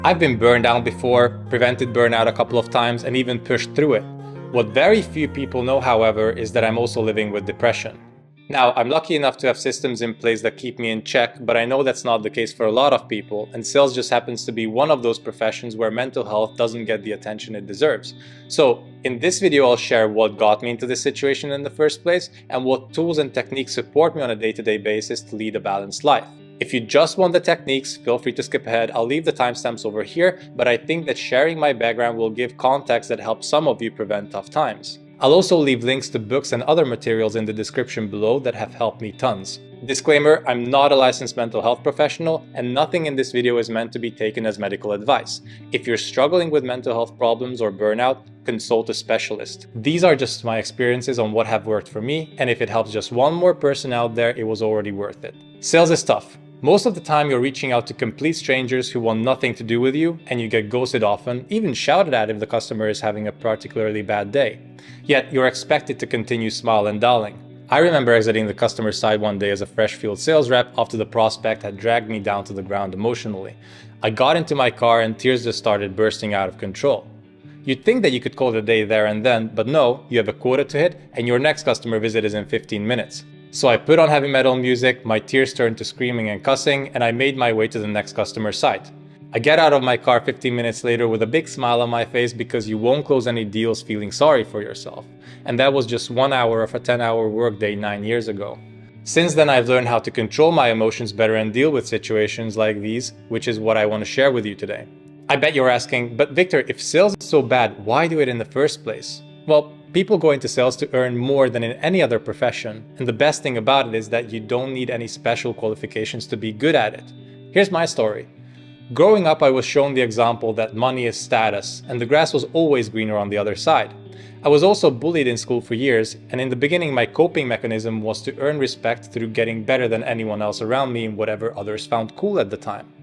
I've been burned out before, prevented burnout a couple of times, and even pushed through it. What very few people know, however, is that I'm also living with depression. Now, I'm lucky enough to have systems in place that keep me in check, but I know that's not the case for a lot of people, and sales just happens to be one of those professions where mental health doesn't get the attention it deserves. So, in this video, I'll share what got me into this situation in the first place, and what tools and techniques support me on a day-to-day basis to lead a balanced life. If you just want the techniques, feel free to skip ahead. I'll leave the timestamps over here, but I think that sharing my background will give context that helps some of you prevent tough times. I'll also leave links to books and other materials in the description below that have helped me tons. Disclaimer, I'm not a licensed mental health professional, and nothing in this video is meant to be taken as medical advice. If you're struggling with mental health problems or burnout, consult a specialist. These are just my experiences on what have worked for me, and if it helps just one more person out there, it was already worth it. Sales is tough. Most of the time you're reaching out to complete strangers who want nothing to do with you, and you get ghosted often, even shouted at if the customer is having a particularly bad day. Yet you're expected to continue smile and dialing. I remember exiting the customer side one day as a fresh field sales rep after the prospect had dragged me down to the ground emotionally. I got into my car and tears just started bursting out of control. You'd think that you could call it a day there and then, but no, you have a quota to hit and your next customer visit is in 15 minutes. So I put on heavy metal music, my tears turned to screaming and cussing, and I made my way to the next customer site. I get out of my car 15 minutes later with a big smile on my face because you won't close any deals feeling sorry for yourself. And that was just 1 hour of a 10-hour workday 9 years ago. Since then, I've learned how to control my emotions better and deal with situations like these, which is what I want to share with you today. I bet you're asking, but Victor, if sales is so bad, why do it in the first place? Well, people go into sales to earn more than in any other profession, and the best thing about it is that you don't need any special qualifications to be good at it. Here's my story. Growing up, I was shown the example that money is status, and the grass was always greener on the other side. I was also bullied in school for years, and in the beginning my coping mechanism was to earn respect through getting better than anyone else around me in whatever others found cool at the time.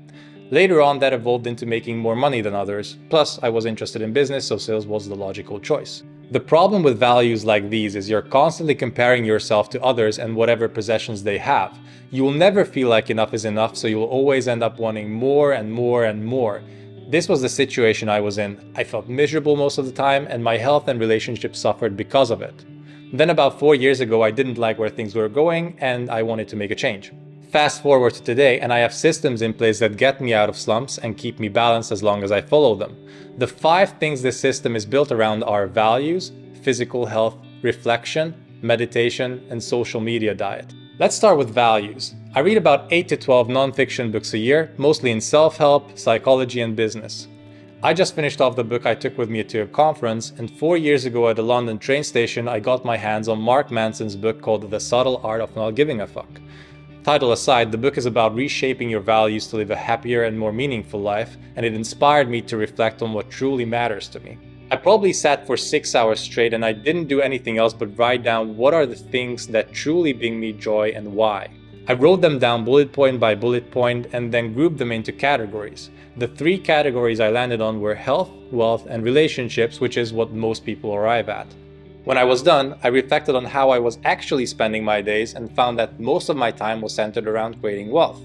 Later on, that evolved into making more money than others, plus I was interested in business, so sales was the logical choice. The problem with values like these is you're constantly comparing yourself to others and whatever possessions they have. You will never feel like enough is enough, so you'll always end up wanting more and more and more. This was the situation I was in. I felt miserable most of the time, and my health and relationships suffered because of it. Then about 4 years ago, I didn't like where things were going, and I wanted to make a change. Fast forward to today, and I have systems in place that get me out of slumps and keep me balanced as long as I follow them. The 5 things this system is built around are values, physical health, reflection, meditation, and social media diet. Let's start with values. I read about 8 to 12 non-fiction books a year, mostly in self-help, psychology, and business. I just finished off the book I took with me to a conference, and 4 years ago at a London train station, I got my hands on Mark Manson's book called The Subtle Art of Not Giving a Fuck. Title aside, the book is about reshaping your values to live a happier and more meaningful life, and it inspired me to reflect on what truly matters to me. I probably sat for 6 hours straight and I didn't do anything else but write down what are the things that truly bring me joy and why. I wrote them down bullet point by bullet point and then grouped them into categories. The 3 categories I landed on were health, wealth, and relationships, which is what most people arrive at. When I was done, I reflected on how I was actually spending my days and found that most of my time was centered around creating wealth.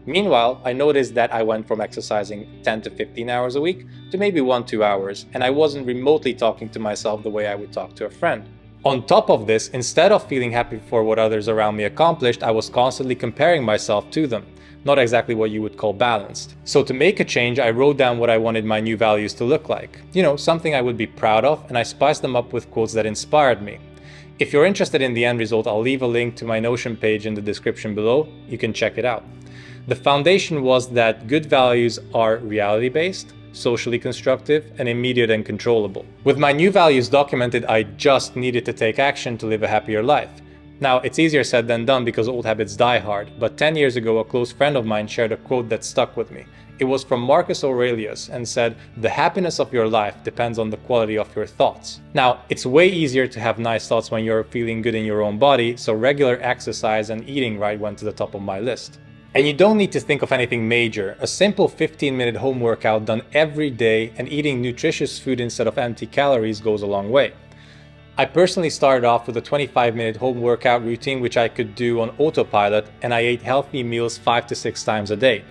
Meanwhile, I noticed that I went from exercising 10 to 15 hours a week to maybe 1-2 hours, and I wasn't remotely talking to myself the way I would talk to a friend. On top of this, instead of feeling happy for what others around me accomplished, I was constantly comparing myself to them. Not exactly what you would call balanced. So to make a change, I wrote down what I wanted my new values to look like. Something I would be proud of, and I spiced them up with quotes that inspired me. If you're interested in the end result, I'll leave a link to my Notion page in the description below. You can check it out. The foundation was that good values are reality-based, socially constructive, and immediate and controllable. With my new values documented, I just needed to take action to live a happier life. Now, it's easier said than done because old habits die hard, but 10 years ago a close friend of mine shared a quote that stuck with me. It was from Marcus Aurelius and said, "The happiness of your life depends on the quality of your thoughts." Now, it's way easier to have nice thoughts when you're feeling good in your own body, so regular exercise and eating right went to the top of my list. And you don't need to think of anything major. A simple 15-minute home workout done every day and eating nutritious food instead of empty calories goes a long way. I personally started off with a 25-minute home workout routine which I could do on autopilot, and I ate healthy meals 5 to 6 times a day.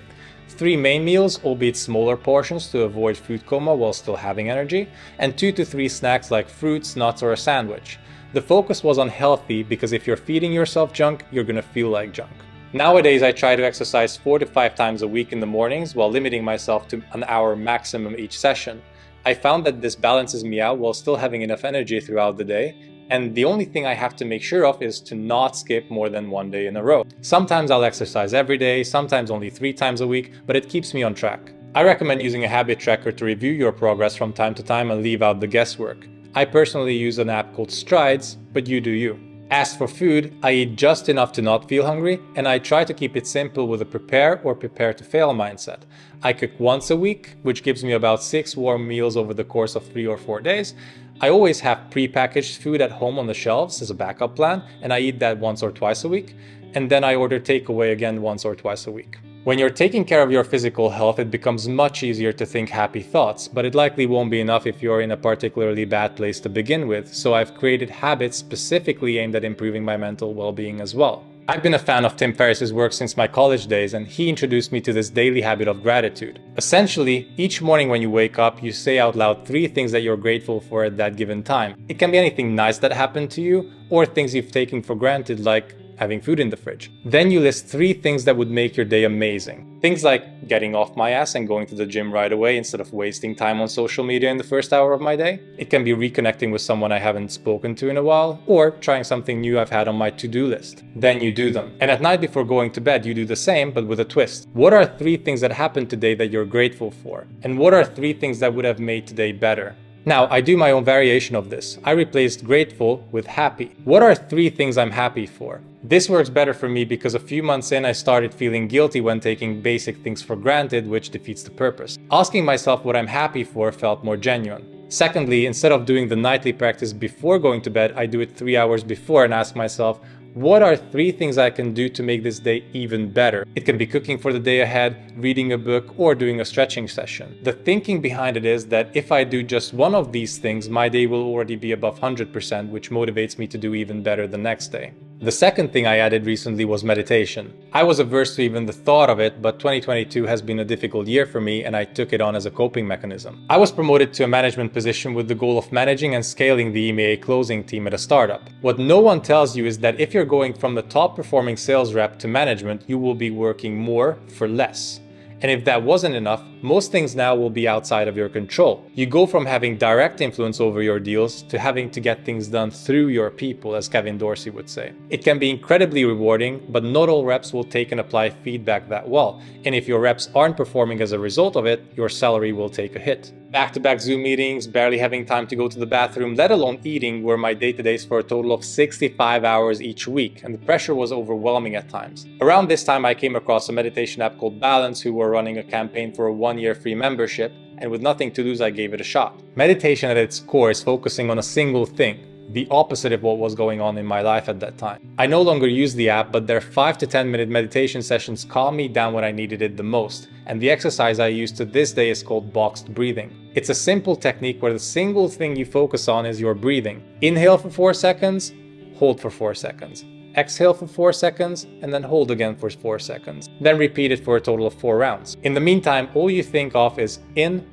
3 main meals, albeit smaller portions to avoid food coma while still having energy, and 2 to 3 snacks like fruits, nuts, or a sandwich. The focus was on healthy because if you're feeding yourself junk, you're gonna feel like junk. Nowadays, I try to exercise 4 to 5 times a week in the mornings while limiting myself to an hour maximum each session. I found that this balances me out while still having enough energy throughout the day, and the only thing I have to make sure of is to not skip more than 1 day in a row. Sometimes I'll exercise every day, sometimes only 3 times a week, but it keeps me on track. I recommend using a habit tracker to review your progress from time to time and leave out the guesswork. I personally use an app called Strides, but you do you. As for food, I eat just enough to not feel hungry, and I try to keep it simple with a prepare or prepare to fail mindset. I cook once a week, which gives me about 6 warm meals over the course of 3 or 4 days. I always have pre-packaged food at home on the shelves as a backup plan, and I eat that once or twice a week. And then I order takeaway again once or twice a week. When you're taking care of your physical health, it becomes much easier to think happy thoughts, but it likely won't be enough if you're in a particularly bad place to begin with, so I've created habits specifically aimed at improving my mental well-being as well. I've been a fan of Tim Ferriss's work since my college days, and he introduced me to this daily habit of gratitude. Essentially, each morning when you wake up, you say out loud 3 things that you're grateful for at that given time. It can be anything nice that happened to you, or things you've taken for granted, like having food in the fridge. Then you list 3 things that would make your day amazing. Things like getting off my ass and going to the gym right away instead of wasting time on social media in the first hour of my day. It can be reconnecting with someone I haven't spoken to in a while, or trying something new I've had on my to-do list. Then you do them. And at night before going to bed, you do the same, but with a twist. What are 3 things that happened today that you're grateful for? And what are 3 things that would have made today better? Now, I do my own variation of this. I replaced grateful with happy. What are 3 things I'm happy for? This works better for me because a few months in, I started feeling guilty when taking basic things for granted, which defeats the purpose. Asking myself what I'm happy for felt more genuine. Secondly, instead of doing the nightly practice before going to bed, I do it 3 hours before and ask myself, what are 3 things I can do to make this day even better? It can be cooking for the day ahead, reading a book, or doing a stretching session. The thinking behind it is that if I do just one of these things, my day will already be above 100%, which motivates me to do even better the next day. The second thing I added recently was meditation. I was averse to even the thought of it, but 2022 has been a difficult year for me and I took it on as a coping mechanism. I was promoted to a management position with the goal of managing and scaling the EMEA closing team at a startup. What no one tells you is that if you're going from the top performing sales rep to management, you will be working more for less. And if that wasn't enough, most things now will be outside of your control. You go from having direct influence over your deals to having to get things done through your people, as Kevin Dorsey would say. It can be incredibly rewarding, but not all reps will take and apply feedback that well. And if your reps aren't performing as a result of it, your salary will take a hit. Back-to-back Zoom meetings, barely having time to go to the bathroom, let alone eating, were my day-to-days for a total of 65 hours each week, and the pressure was overwhelming at times. Around this time, I came across a meditation app called Balance, who were running a campaign for a 1-year free membership, and with nothing to lose, I gave it a shot. Meditation at its core is focusing on a single thing, the opposite of what was going on in my life at that time. I no longer use the app, but their 5 to 10 minute meditation sessions calmed me down when I needed it the most. And the exercise I use to this day is called boxed breathing. It's a simple technique where the single thing you focus on is your breathing. Inhale for 4 seconds, hold for 4 seconds. Exhale for 4 seconds, and then hold again for 4 seconds. Then repeat it for a total of 4 rounds. In the meantime, all you think of is in,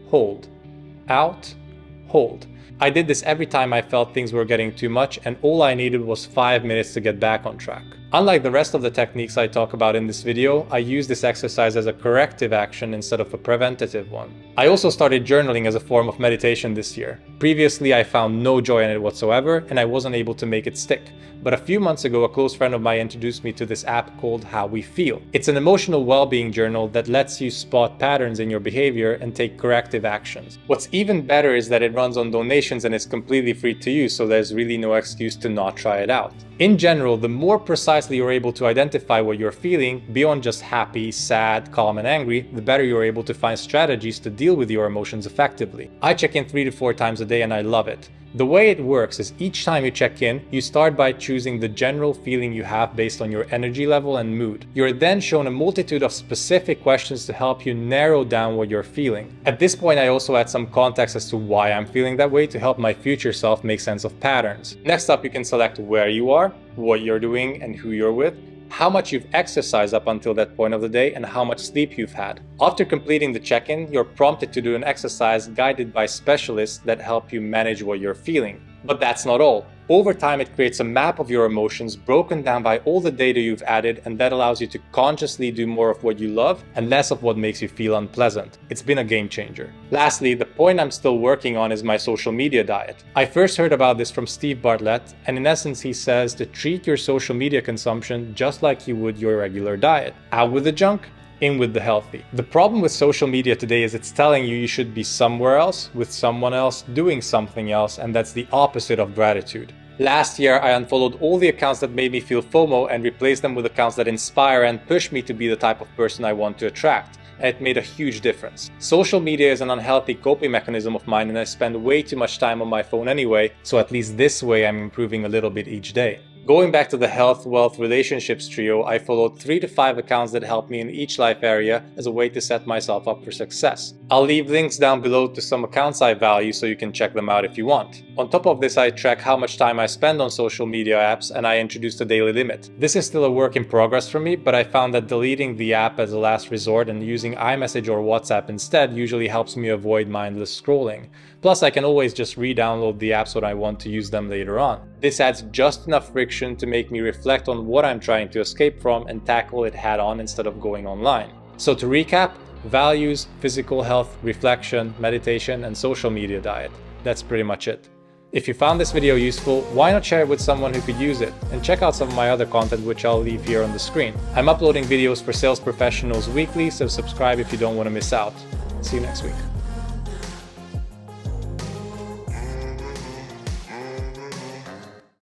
hold, out, hold. I did this every time I felt things were getting too much, and all I needed was 5 minutes to get back on track. Unlike the rest of the techniques I talk about in this video, I use this exercise as a corrective action instead of a preventative one. I also started journaling as a form of meditation this year. Previously, I found no joy in it whatsoever, and I wasn't able to make it stick. But a few months ago, a close friend of mine introduced me to this app called How We Feel. It's an emotional well-being journal that lets you spot patterns in your behavior and take corrective actions. What's even better is that it runs on donations and is completely free to use, so there's really no excuse to not try it out. In general, the more precisely you're able to identify what you're feeling, beyond just happy, sad, calm, and angry, the better you're able to find strategies to deal with your emotions effectively. I check in 3 to 4 times a day and I love it. The way it works is each time you check in, you start by choosing the general feeling you have based on your energy level and mood. You're then shown a multitude of specific questions to help you narrow down what you're feeling. At this point, I also add some context as to why I'm feeling that way to help my future self make sense of patterns. Next up, you can select where you are, what you're doing, and who you're with. how much you've exercised up until that point of the day, and how much sleep you've had. After completing the check-in, you're prompted to do an exercise guided by specialists that help you manage what you're feeling. But that's not all. Over time, it creates a map of your emotions broken down by all the data you've added, and that allows you to consciously do more of what you love and less of what makes you feel unpleasant. It's been a game changer. Lastly, the point I'm still working on is my social media diet. I first heard about this from Steve Bartlett, and in essence he says to treat your social media consumption just like you would your regular diet. Out with the junk, in with the healthy. The problem with social media today is it's telling you should be somewhere else, with someone else, doing something else, and that's the opposite of gratitude. Last year, I unfollowed all the accounts that made me feel FOMO and replaced them with accounts that inspire and push me to be the type of person I want to attract. And it made a huge difference. Social media is an unhealthy coping mechanism of mine, and I spend way too much time on my phone anyway, so at least this way I'm improving a little bit each day. Going back to the health, wealth, relationships trio, I followed 3 to 5 accounts that helped me in each life area as a way to set myself up for success. I'll leave links down below to some accounts I value so you can check them out if you want. On top of this, I track how much time I spend on social media apps, and I introduced a daily limit. This is still a work in progress for me, but I found that deleting the app as a last resort and using iMessage or WhatsApp instead usually helps me avoid mindless scrolling. Plus, I can always just re-download the apps when I want to use them later on. This adds just enough friction to make me reflect on what I'm trying to escape from and tackle it head-on instead of going online. So to recap, values, physical health, reflection, meditation, and social media diet. That's pretty much it. If you found this video useful, why not share it with someone who could use it? And check out some of my other content, which I'll leave here on the screen. I'm uploading videos for sales professionals weekly, so subscribe if you don't want to miss out. See you next week.